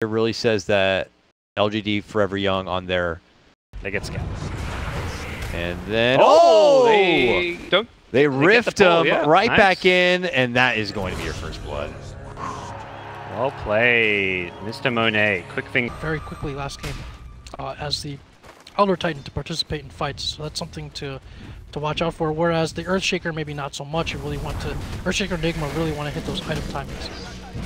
It really says that LGD.Forever Young on their... They get scouted. And then... They riffed him right back in, and that is going to be your first blood. Well played, Mr. Monet. Quick thing. Very quickly last game as the Elder Titan to participate in fights, so that's something to watch out for. Whereas the Earthshaker maybe not so much. You really want to Earthshaker and Enigma really want to hit those item timings.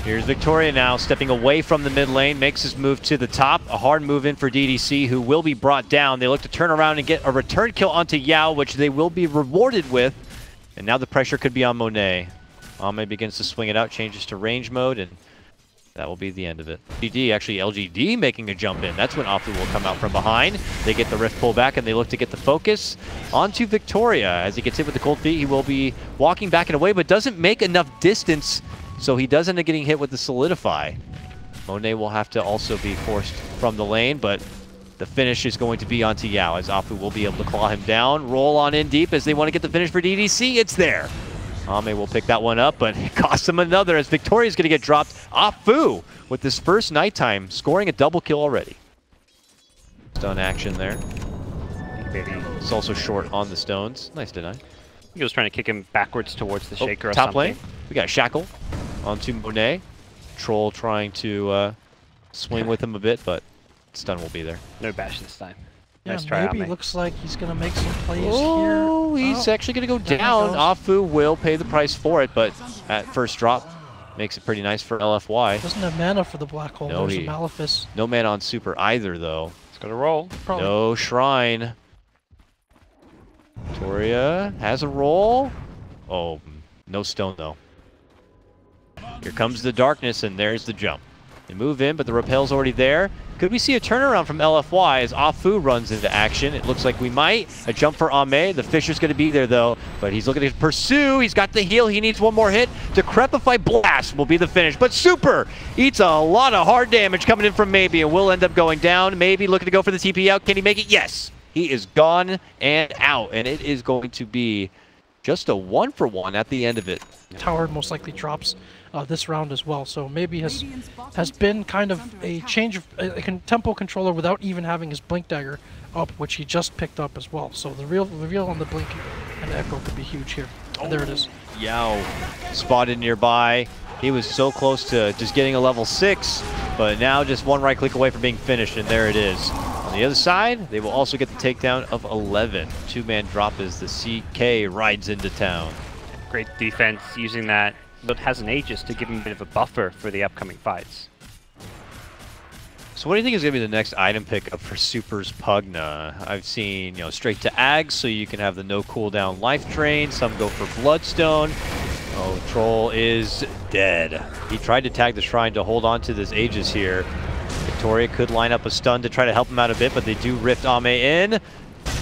Here's Victoria now stepping away from the mid lane, makes his move to the top. A hard move in for DDC, who will be brought down. They look to turn around and get a return kill onto Yao, which they will be rewarded with. And now the pressure could be on Monet. Ame begins to swing it out, changes to range mode, and that will be the end of it. Actually LGD making a jump in. That's when AhFu will come out from behind. They get the rift pull back and they look to get the focus onto Victoria. As he gets hit with the cold feet, he will be walking back and away, but doesn't make enough distance, so he does end up getting hit with the solidify. Monet will have to also be forced from the lane, but the finish is going to be onto Yao, as AhFu will be able to claw him down, roll on in deep as they want to get the finish for DDC. It's there. Ame will pick that one up, but it costs him another as Victoria's going to get dropped. AhFu with this first nighttime, scoring a double kill already. Stun action there. It's also short on the stones. Nice deny. He was trying to kick him backwards towards the Shaker or top something. lane. We got Shackle onto Monet. Troll trying to swing with him a bit, but stun will be there. No bash this time. Yeah, nice try, maybe Ame. looks like he's going to make some plays here. Oh, he's actually going to go down. AhFu will pay the price for it, but at first drop makes it pretty nice for LFY. Doesn't have mana for the black hole. No, There's a Malefice. No mana on super either, though. It's going to roll. Probably. No shrine. Victoria has a roll. Oh, no stone, though. Here comes the darkness, and there's the jump. They move in, but the rappel's already there. Could we see a turnaround from LFY as AhFu runs into action? It looks like we might. A jump for Ame. The Fisher's going to be there, though, but he's looking to pursue. He's got the heal. He needs one more hit. Decrepify Blast will be the finish, but Super eats a lot of hard damage coming in from Maybe, and will end up going down. Maybe looking to go for the TP out. Can he make it? Yes. He is gone and out, and it is going to be just a 1-for-1 at the end of it. Tower most likely drops this round as well, so maybe has been kind of a change of a tempo controller without even having his blink dagger up, which he just picked up as well. So the reveal on the blink and echo could be huge here. And there it is. Yao spotted nearby. He was so close to just getting a level 6, but now just one right click away from being finished, and there it is. On the other side, they will also get the takedown of 11. Two-man drop as the CK rides into town. Great defense using that, but has an Aegis to give him a bit of a buffer for the upcoming fights. So what do you think is going to be the next item pickup for Super's Pugna? I've seen, straight to Ags, so you can have the no cooldown life drain. Some go for Bloodstone. Oh, Troll is dead. He tried to tag the Shrine to hold on to this Aegis here. Victoria could line up a stun to try to help him out a bit, but they do rift Ame in.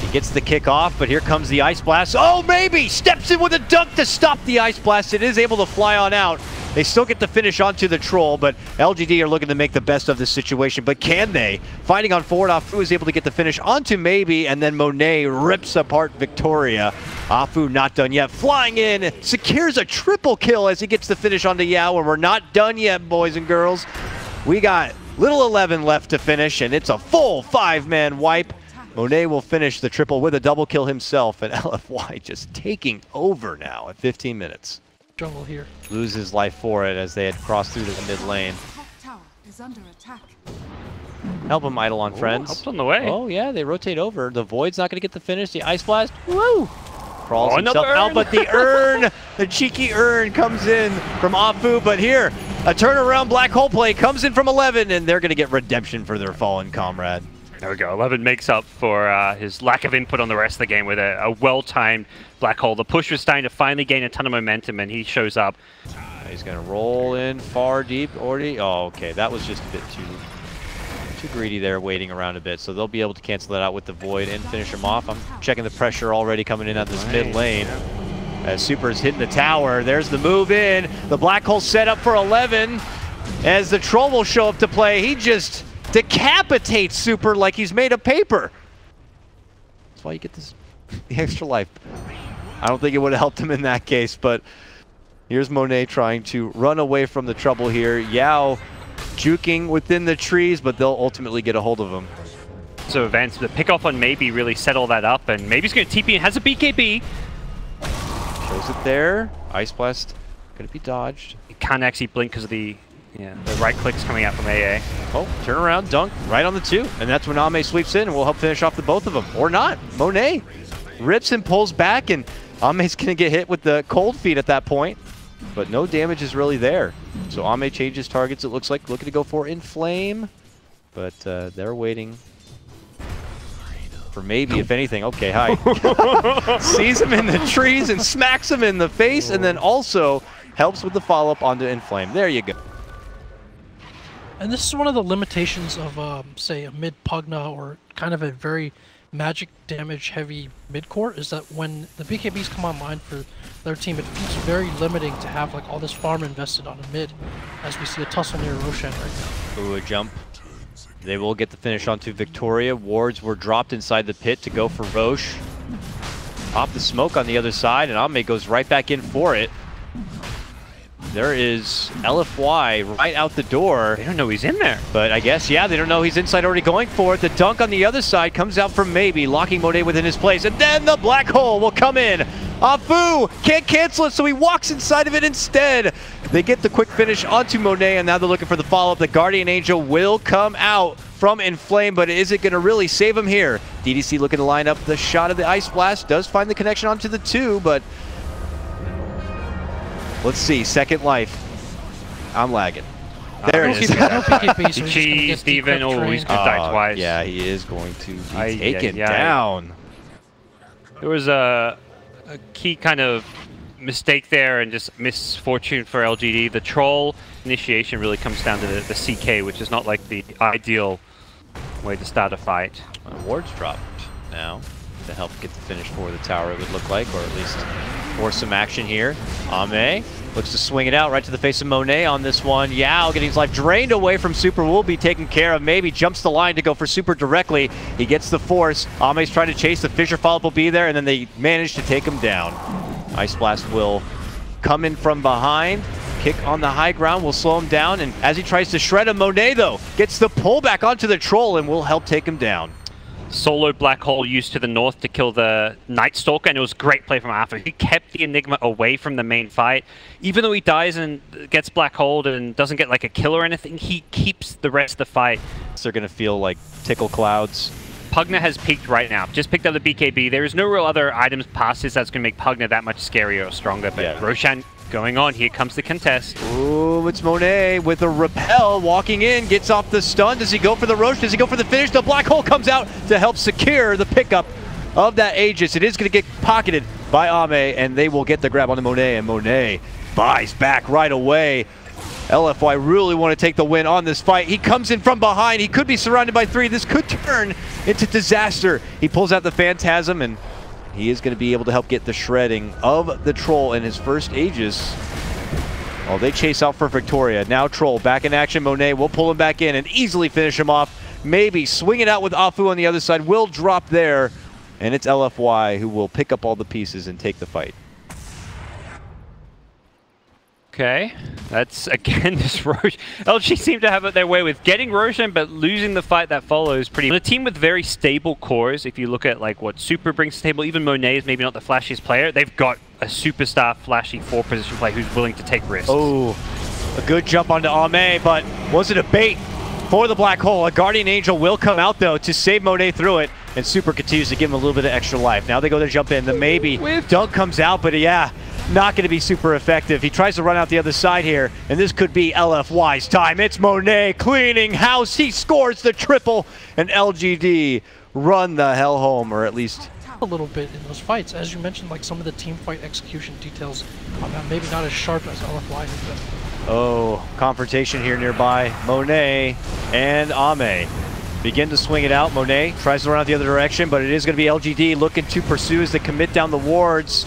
He gets the kick off, but here comes the Ice Blast. Oh, Maybe steps in with a dunk to stop the Ice Blast. It is able to fly on out. They still get the finish onto the Troll, but LGD are looking to make the best of this situation. But can they? Fighting on forward, AhFu is able to get the finish onto Maybe, and then Monet rips apart Victoria. AhFu not done yet. Flying in, secures a triple kill as he gets the finish onto Yao, and we're not done yet, boys and girls. We got little 11 left to finish, and it's a full 5-man wipe. Monet will finish the triple with a double kill himself, and LFY just taking over now at 15 minutes. Jungle here. Loses life for it as they had crossed through to the mid lane. Help him, Eidolon friends. Helped on the way. Oh yeah, they rotate over. The Void's not going to get the finish. The Ice Blast, woo! Crawls himself out, but the urn, the cheeky urn comes in from AhFu, but here, a turnaround black hole play comes in from 11, and they're going to get redemption for their fallen comrade. There we go. 11 makes up for his lack of input on the rest of the game with a well-timed black hole. The push was starting to finally gain a ton of momentum, and he shows up. He's going to roll in far deep already. Oh, okay. That was just a bit too greedy there, waiting around a bit. So they'll be able to cancel that out with the Void and finish him off. I'm checking the pressure already coming in at this mid lane. As Super's hitting the tower. There's the move in. The black hole set up for 11. As the Troll will show up to play, he just decapitates Super like he's made of paper. That's why you get the extra life. I don't think it would have helped him in that case, but here's Monet trying to run away from the trouble here. Yao juking within the trees, but they'll ultimately get a hold of him. So events, the pick off on Maybe really settle that up, and Maybe's going to TP and has a BKB. Shows it there. Ice Blast going to be dodged. He can't actually blink because of the right clicks coming out from AA. Oh, turn around, dunk right on the 2. And that's when Ame sweeps in and will help finish off the both of them. Or not. Monet rips and pulls back, and Ame's going to get hit with the cold feet at that point. But no damage is really there. So Ame changes targets, it looks like. Looking to go for InFlame. But they're waiting for maybe, if anything. Okay, hi. Sees him in the trees and smacks him in the face, and then also helps with the follow-up onto InFlame. There you go. And this is one of the limitations of, say, a mid Pugna or kind of a very magic damage heavy mid-core, is that when the BKBs come online for their team, it feels very limiting to have like all this farm invested on a mid, as we see a tussle near Roshan right now. Ooh, a jump. They will get the finish onto Victoria. Wards were dropped inside the pit to go for Roche. Pop the smoke on the other side, and Ame goes right back in for it. There is LFY right out the door. They don't know he's in there. But I guess, yeah, they don't know he's inside already going for it. The dunk on the other side comes out from Maybe, locking Monet within his place. And then the black hole will come in. AhFu can't cancel it, so he walks inside of it instead. They get the quick finish onto Monet, and now they're looking for the follow-up. The Guardian Angel will come out from InFlame, but is it going to really save him here? DDC looking to line up the shot of the Ice Blast. Does find the connection onto the 2, but let's see. Second life. I'm lagging. There it is. No PKB, so He cheesed even. Oh, he's going to die twice. Yeah, he is going to be taken down. There was a key kind of mistake there and just misfortune for LGD. The troll initiation really comes down to the CK, which is not like the ideal way to start a fight. Ward's dropped now to help get the finish for the tower, it would look like, or at least force some action here. Ame looks to swing it out right to the face of Monet on this one. Yao getting his life drained away from Super will be taken care of. Maybe jumps the line to go for Super directly. He gets the force. Ame's trying to chase. The Fisher follow-up will be there, and then they manage to take him down. Ice Blast will come in from behind. Kick on the high ground will slow him down, and as he tries to shred him, Monet, though, gets the pull back onto the troll and will help take him down. Solo Black Hole used to the north to kill the Night Stalker, and it was great play from AhFu. He kept the Enigma away from the main fight. Even though he dies and gets Black Hole and doesn't get like a kill or anything, he keeps the rest of the fight. They're going to feel like tickle clouds. Pugna has peaked right now. Just picked up the BKB. There is no real other items past this that's going to make Pugna that much scarier or stronger. But yeah. Roshan going on. Here comes the contest. Ooh, it's Monet with a repel. Walking in, gets off the stun. Does he go for the Roche? Does he go for the finish? The black hole comes out to help secure the pickup of that Aegis. It is going to get pocketed by Ame, and they will get the grab on the Monet, and Monet buys back right away. LFY really want to take the win on this fight. He comes in from behind. He could be surrounded by three. This could turn into disaster. He pulls out the Phantasm, and he is going to be able to help get the shredding of the Troll in his first Aegis. Oh, they chase out for Victoria. Now Troll back in action. Monet will pull him back in and easily finish him off. Maybe swing it out with AhFu on the other side. Will drop there, and it's LFY who will pick up all the pieces and take the fight. Okay, that's again this Roshan. LG seem to have it their way with getting Roshan, but losing the fight that follows pretty. On a team with very stable cores, if you look at like what Super brings to the table, even Monet is maybe not the flashiest player. They've got a superstar flashy 4-position player who's willing to take risks. Oh, a good jump onto Ame, but was it a bait for the black hole? A Guardian Angel will come out though to save Monet through it, and Super continues to give him a little bit of extra life. Now they go to jump in. The maybe dunk comes out, but yeah, not going to be super effective. He tries to run out the other side here, and this could be LFY's time. It's Monet cleaning house. He scores the triple, and LGD run the hell home, or at least a little bit in those fights. As you mentioned, like some of the team fight execution details on that, maybe not as sharp as LFY has been. Oh, confrontation here nearby. Monet and Ame begin to swing it out. Monet tries to run out the other direction, but it is going to be LGD looking to pursue as they commit down the wards.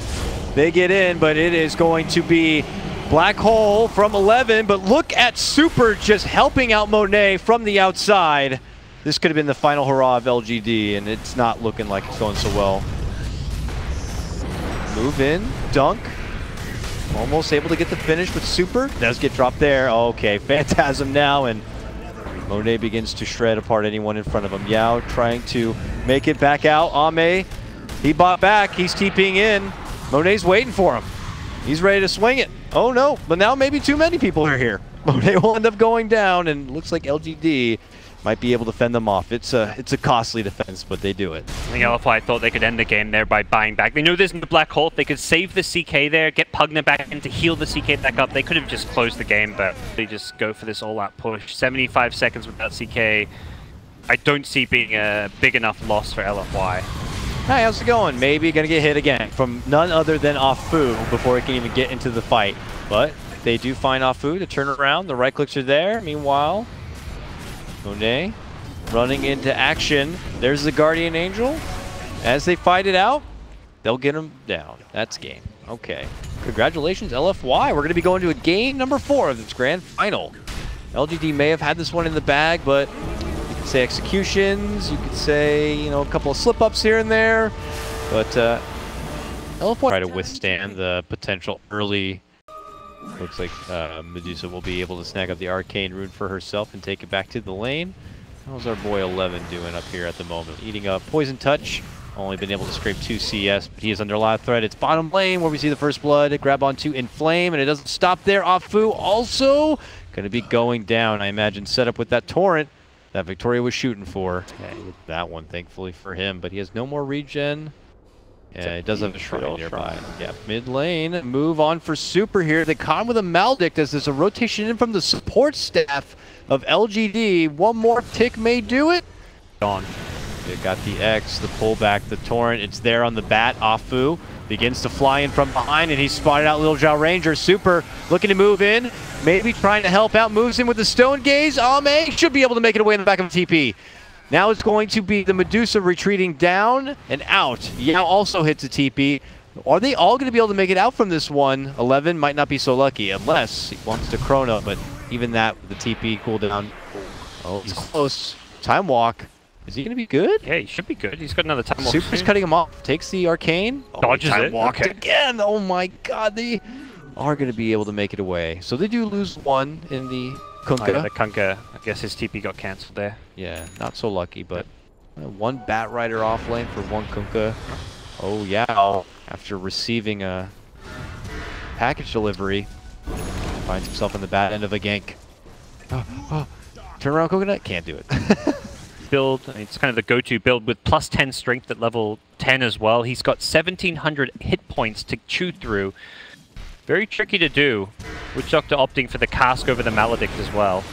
They get in, but it is going to be Black Hole from 11. But look at Super just helping out Monet from the outside. This could have been the final hurrah of LGD, and it's not looking like it's going so well. Move in, dunk. Almost able to get the finish with Super. Does get dropped there. Okay, Phantasm now, and Monet begins to shred apart anyone in front of him. Yao trying to make it back out. Ame, he bought back. He's TPing in. Monet's waiting for him. He's ready to swing it. Oh no, but now maybe too many people are here. Monet will end up going down, and looks like LGD might be able to fend them off. It's a costly defense, but they do it. I think LFY thought they could end the game there by buying back. They knew there's the black hole. They could save the CK there, get Pugna back in to heal the CK back up. They could have just closed the game, but they just go for this all-out push. 75 seconds without CK. I don't see being a big enough loss for LFY. Hi, how's it going? Maybe gonna get hit again from none other than AhFu before he can even get into the fight. But they do find AhFu to turn around. The right clicks are there. Meanwhile, Monet running into action. There's the Guardian Angel. As they fight it out, they'll get him down. That's game. Okay. Congratulations, LFY. We're going to be going to a game number 4 of this grand final. LGD may have had this one in the bag, but you could say executions. You could say, you know, a couple of slip-ups here and there. But LFY try to withstand the potential early. Looks like Medusa will be able to snag up the Arcane Rune for herself and take it back to the lane. How's our boy 11 doing up here at the moment? Eating a Poison Touch. Only been able to scrape 2 CS, but he is under a lot of threat. It's bottom lane where we see the first blood. Grab onto InFlame, and it doesn't stop there. AhFu also going to be going down, I imagine, set up with that torrent that Victoria was shooting for. Okay, that one, thankfully for him, but he has no more regen. Yeah, it does have a shrine nearby. Yeah, mid lane. Move on for Super here. They caught him with a Maledict as there's a rotation in from the support staff of LGD. One more tick may do it. Gone. They got the X, the pullback, the torrent. It's there on the bat. AhFu begins to fly in from behind, and he's spotted out Little Zhao Ranger. Super looking to move in. Maybe trying to help out. Moves in with the Stone Gaze. Ame should be able to make it away in the back of the TP. Now it's going to be the Medusa retreating down and out. Yao also hits a TP. Are they all going to be able to make it out from this one? 11 might not be so lucky unless he wants to chrono, but even that, the TP cooldown. Oh, he's close. Time walk. Is he going to be good? Yeah, he should be good. He's got another time walk. Super's cutting him off. Takes the Arcane. Oh, dodges time it. walked Okay. again. Oh my god, they are going to be able to make it away. So they do lose one in the Kunkka. Oh, yeah, the Kunkka, I guess his TP got cancelled there. Yeah, not so lucky, but one Bat Rider off lane for one Kunkka. Oh yeah, after receiving a package delivery, finds himself in the bad end of a gank. Turn around, Coconut? Can't do it. Build, it's kind of the go-to build with plus 10 strength at level 10 as well. He's got 1,700 hit points to chew through. Very tricky to do, with Doctor opting for the cask over the Maledict as well.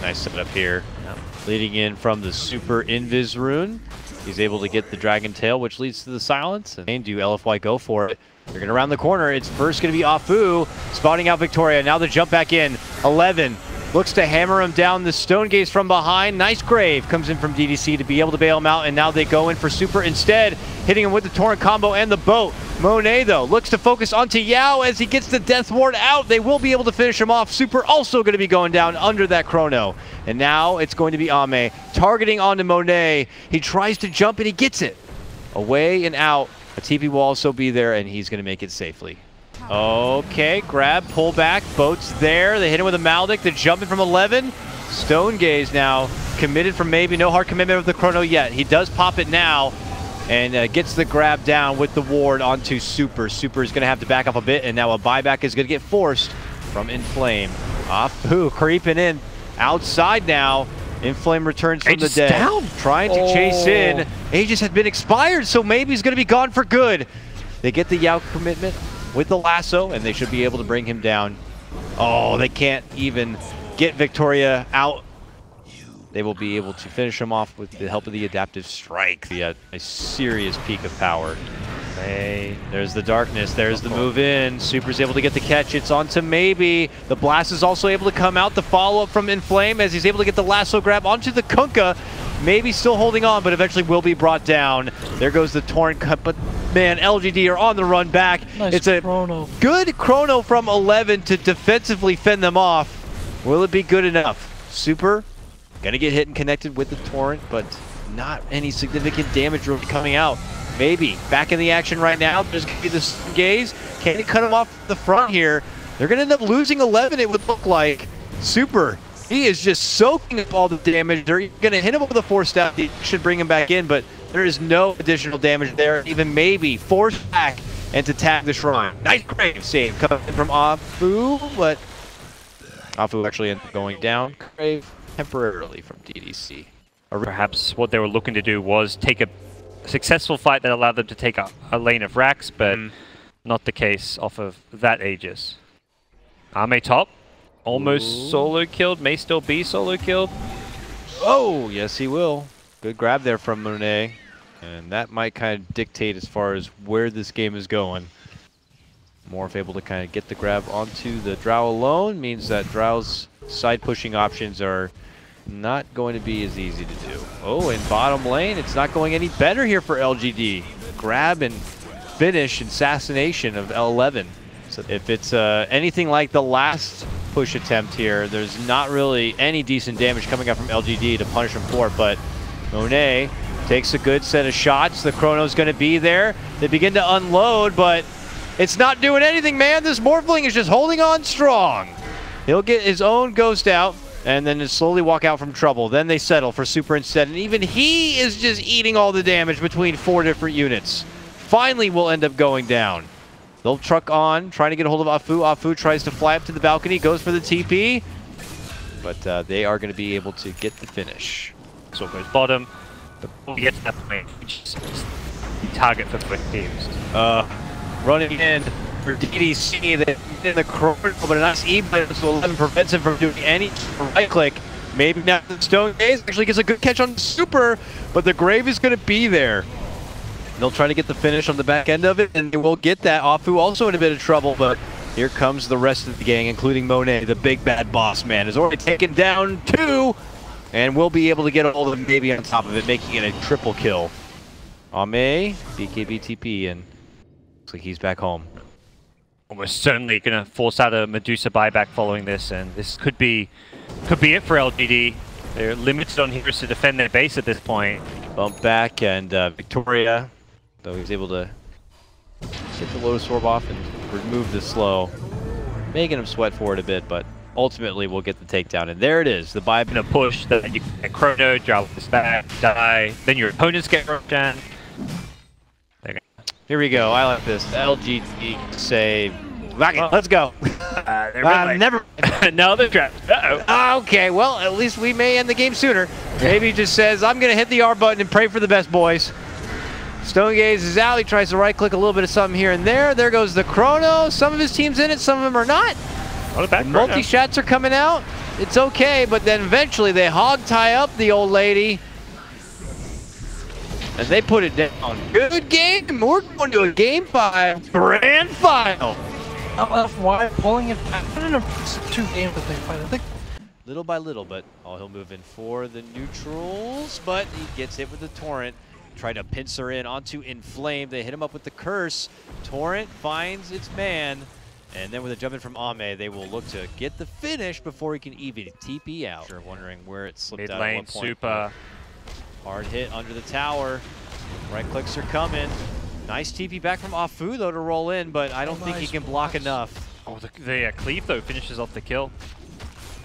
Nice setup here. Yep. Leading in from the Super Invis rune. He's able to get the Dragon Tail, which leads to the silence. And do LFY go for it? They're going to round the corner. It's first going to be AhFu, spotting out Victoria. Now the jump back in. 11 looks to hammer him down. The Stone Gaze from behind. Nice grave comes in from DDC to be able to bail him out. And now they go in for Super instead, hitting him with the Torrent combo and the boat. Monet, though, looks to focus onto Yao as he gets the Death Ward out. They will be able to finish him off. Super also going to be going down under that chrono. And now it's going to be Ame targeting onto Monet. He tries to jump and he gets it. Away and out. A TP will also be there and he's going to make it safely. Okay, grab, pull back, boat's there. They hit him with a Maledict. They're jumping from 11. Stone Gaze now committed from maybe no hard commitment of the chrono yet. He does pop it now. And gets the grab down with the ward onto Super. Super is going to have to back up a bit, and now a buyback is going to get forced from InFlame. AhFu creeping in outside now. InFlame returns from the dead. Down. Trying to chase in. Aegis had been expired, so maybe he's going to be gone for good. They get the Yao commitment with the lasso, and they should be able to bring him down. Oh, they can't even get Victoria out. They will be able to finish him off with the help of the adaptive strike. A serious peak of power. Hey, there's the darkness. There's the move in. Super's able to get the catch. It's on to Maybe. The blast is also able to come out. The follow-up from InFlame as he's able to get the lasso grab onto the Kunkka. Maybe still holding on, but eventually will be brought down. There goes the Torrent Cup, but man, LGD are on the run back. Nice it's a chrono. Good chrono from 11 to defensively fend them off. Will it be good enough? Super gonna get hit and connected with the Torrent, but not any significant damage really coming out. Maybe back in the action right now. There's gonna be this Gaze. Can he cut him off the front here? They're gonna end up losing 11, it would look like. Super He is just soaking up all the damage. They're going to hit him with a force staff. He should bring him back in, but there is no additional damage there. Even maybe force back and to tag the shrine. Nice Crave save coming from AhFu, but AhFu actually ended up going down. Crave temporarily from DDC. Or perhaps what they were looking to do was take a successful fight that allowed them to take a lane of racks, but not the case off of that Aegis. Ame top, almost solo killed, may still be solo killed. Oh, yes he will. Good grab there from Monet. And that might kind of dictate as far as where this game is going. Morph able to kind of get the grab onto the Drow alone means that Drow's side pushing options are not going to be as easy to do. Oh, in bottom lane, it's not going any better here for LGD. Grab and finish assassination of L11. So if it's anything like the last push attempt here, there's not really any decent damage coming out from LGD to punish him for it, but Monet takes a good set of shots. The Chrono's going to be there. They begin to unload, but it's not doing anything, man. This Morphling is just holding on strong. He'll get his own ghost out and then just slowly walk out from trouble. Then they settle for Super instead, and even he is just eating all the damage between 4 different units. Finally will end up going down. They'll truck on, trying to get a hold of AhFu. AhFu tries to fly up to the balcony, goes for the TP, but they are going to be able to get the finish. So it goes bottom. Before we get to that point, which is the target for both teams. Running in for DDC, they in the Chrono, but a nice E-blade so 11 prevents him from doing any right click. Maybe now the Stone Gaze actually gets a good catch on Super, but the Grave is going to be there. They'll try to get the finish on the back end of it, and they will get that. AhFu also in a bit of trouble, but here comes the rest of the gang, including Monet, the big bad boss man, is already taken down 2. And we'll be able to get a hold of him maybe on top of it, making it a triple kill. Ame, BKB TP, and looks like he's back home. Almost certainly going to force out a Medusa buyback following this, and this could be it for LGD. They're limited on heroes to defend their base at this point. Bump back, and Victoria, though he's able to get the Lotus Orb off and remove the slow, making him sweat for it a bit, but ultimately we'll get the takedown, and there it is. The buy in a push that you get Chrono, drop this back, die, then your opponents get roped down. Here we go. I like this. LGD save. Let's go. Never. No, they're trapped. Okay, well, at least we may end the game sooner. Maybe he just says, I'm going to hit the R button and pray for the best, boys. Stone Gaze is out. He tries to right-click a little bit of something here and there. There goes the Chrono. Some of his team's in it, some of them are not. Multi-shots are coming out. It's okay, but then eventually they hog-tie up the old lady. And they put it down. Good game. We're going to a Game 5 grand final. LFY pulling it back. I don't know if it's 2 games that they fight. I think little by little, but he'll move in for the neutrals, but he gets hit with the Torrent. Try to pincer in onto InFlame. They hit him up with the Curse. Torrent finds its man. And then with a jump in from Ame, they will look to get the finish before he can even TP out. Sure, wondering where it slipped out at what point. Super. Hard hit under the tower. Right clicks are coming. Nice TP back from AhFu though to roll in, but I don't think he can block enough. Oh, the Cleave though finishes off the kill.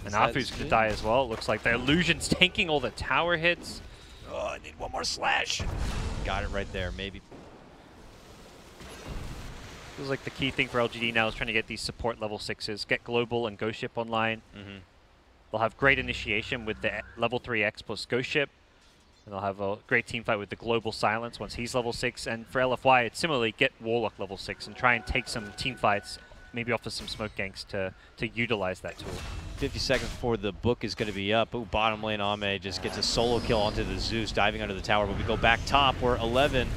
And AhFu's going to die as well. It looks like the Illusion's tanking all the tower hits. Oh, I need one more slash. Got it right there, maybe. Feels like the key thing for LGD now is trying to get these support level 6s, get Global and Ghost Ship online. They'll have great initiation with the level 3X plus Ghost Ship. And they'll have a great team fight with the Global Silence once he's level 6. And for LFY, it's similarly get Warlock level 6 and try and take some team fights, maybe offer some smoke ganks to utilize that tool. 50 seconds before the book is going to be up. Ooh, bottom lane Ame just gets a solo kill onto the Zeus, diving under the tower. But we go back top where 11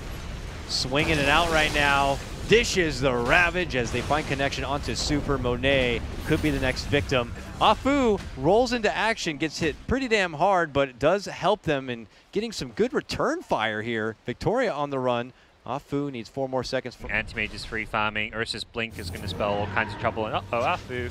swinging it out right now. Dishes the Ravage as they find connection onto Super. Monet could be the next victim. AhFu rolls into action, gets hit pretty damn hard, but it does help them in getting some good return fire here. Victoria on the run. AhFu needs 4 more seconds. Anti-Mage is free farming. Ursa's Blink is going to spell all kinds of trouble. And uh-oh, AhFu.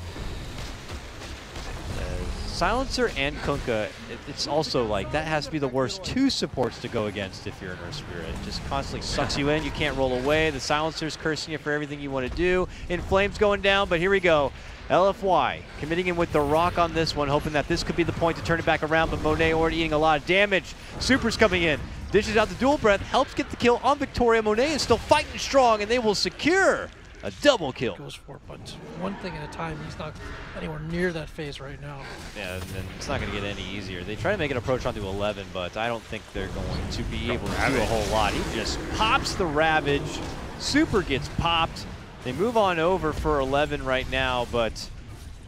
Silencer and Kunkka, it's also like, that has to be the worst two supports to go against if you're an Earth Spirit. It just constantly sucks you in, you can't roll away, the Silencer's cursing you for everything you want to do. InFlame's going down, but here we go. LFY committing in with the rock on this one, hoping that this could be the point to turn it back around, but Monet already eating a lot of damage. Super's coming in, dishes out the dual breath, helps get the kill on Victoria. Monet is still fighting strong, and they will secure a double kill. Goes for it, but one thing at a time. He's not anywhere near that phase right now. Yeah, and it's not going to get any easier. They try to make an approach onto 11, but I don't think they're going to be able to do a whole lot. He just pops the Ravage. Super gets popped. They move on over for 11 right now, but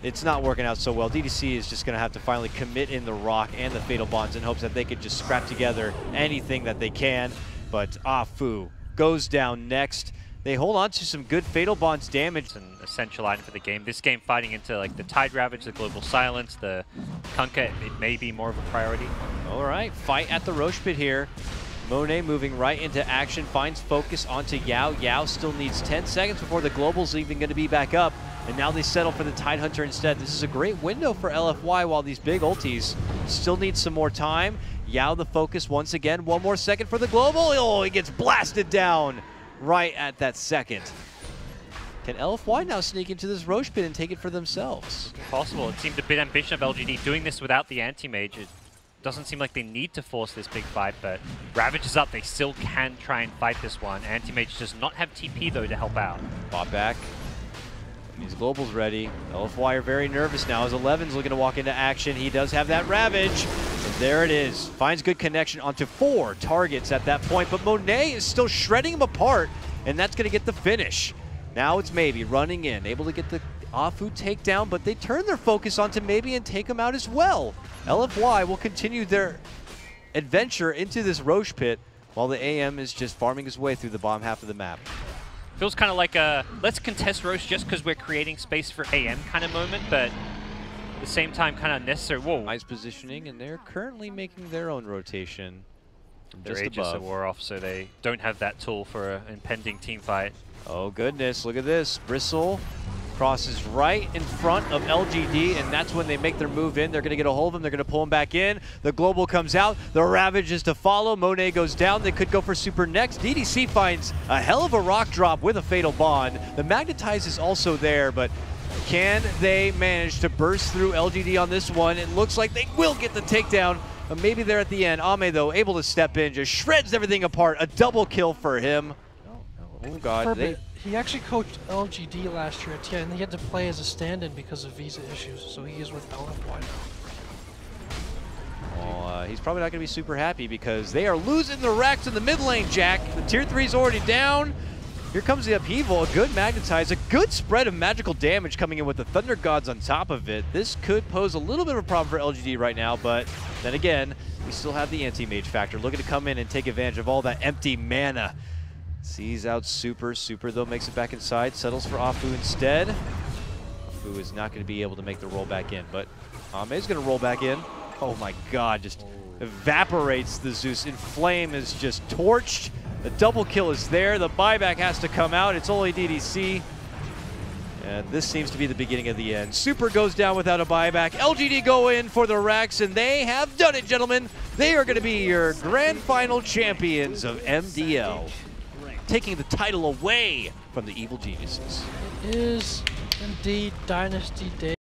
it's not working out so well. DDC is just going to have to finally commit in the rock and the Fatal Bonds in hopes that they could just scrap together anything that they can. But AhFu goes down next. They hold on to some good Fatal Bonds damage. It's an essential item for the game. This game fighting into like the Tide Ravage, the Global Silence, the Kunkka, it may be more of a priority. All right, fight at the Roche Pit here. Monet moving right into action, finds focus onto Yao. Yao still needs 10 seconds before the Global's even going to be back up. And now they settle for the Tidehunter instead. This is a great window for LFY while these big ultis still need some more time. Yao the focus once again. One more second for the Global. Oh, he gets blasted down right at that second. Can LFY now sneak into this Roche Pit and take it for themselves? Possible. It seemed a bit ambitious of LGD doing this without the anti-mage. It doesn't seem like they need to force this big fight, but Ravage is up. They still can try and fight this one. Anti-mage does not have TP though to help out. Bot back. His Global's ready. LFY are very nervous now as 11's looking to walk into action. He does have that Ravage. And there it is. Finds good connection onto 4 targets at that point, but Monet is still shredding him apart, and that's going to get the finish. Now it's Maybe running in, able to get the AhFu takedown, but they turn their focus onto Maybe and take him out as well. LFY will continue their adventure into this Roche Pit while the AM is just farming his way through the bottom half of the map. Feels kind of like a let's contest Roche just because we're creating space for AM kind of moment, but at the same time kind of necessary. Whoa. Nice positioning, and they're currently making their own rotation. Their Aegis are war off, so they don't have that tool for an impending team fight. Oh goodness, look at this. Bristle crosses right in front of LGD, and that's when they make their move in. They're going to get a hold of him. They're going to pull him back in. The Global comes out. The Ravage is to follow. Monet goes down. They could go for Super next. DDC finds a hell of a rock drop with a Fatal Bond. The Magnetize is also there, but can they manage to burst through LGD on this one? It looks like they will get the takedown, but maybe they're at the end. Ame, though, able to step in, just shreds everything apart. A double kill for him. Oh, God. He actually coached LGD last year at TI, and he had to play as a stand-in because of visa issues, so he is with LFY now. Well, he's probably not going to be super happy because they are losing the Rex in the mid lane, Jack. The tier 3's already down. Here comes the upheaval, a good Magnetize, a good spread of magical damage coming in with the Thunder Gods on top of it. This could pose a little bit of a problem for LGD right now, but then again, we still have the anti-mage factor looking to come in and take advantage of all that empty mana. Sees out Super. Super, though, makes it back inside. Settles for AhFu instead. AhFu is not going to be able to make the roll back in, but Ame's going to roll back in. Oh, my God. Just evaporates the Zeus. InFlame is just torched. The double kill is there. The buyback has to come out. It's only DDC. And this seems to be the beginning of the end. Super goes down without a buyback. LGD go in for the Rex, and they have done it, gentlemen. They are going to be your grand final champions of MDL, taking the title away from the Evil Geniuses. It is indeed Dynasty Day.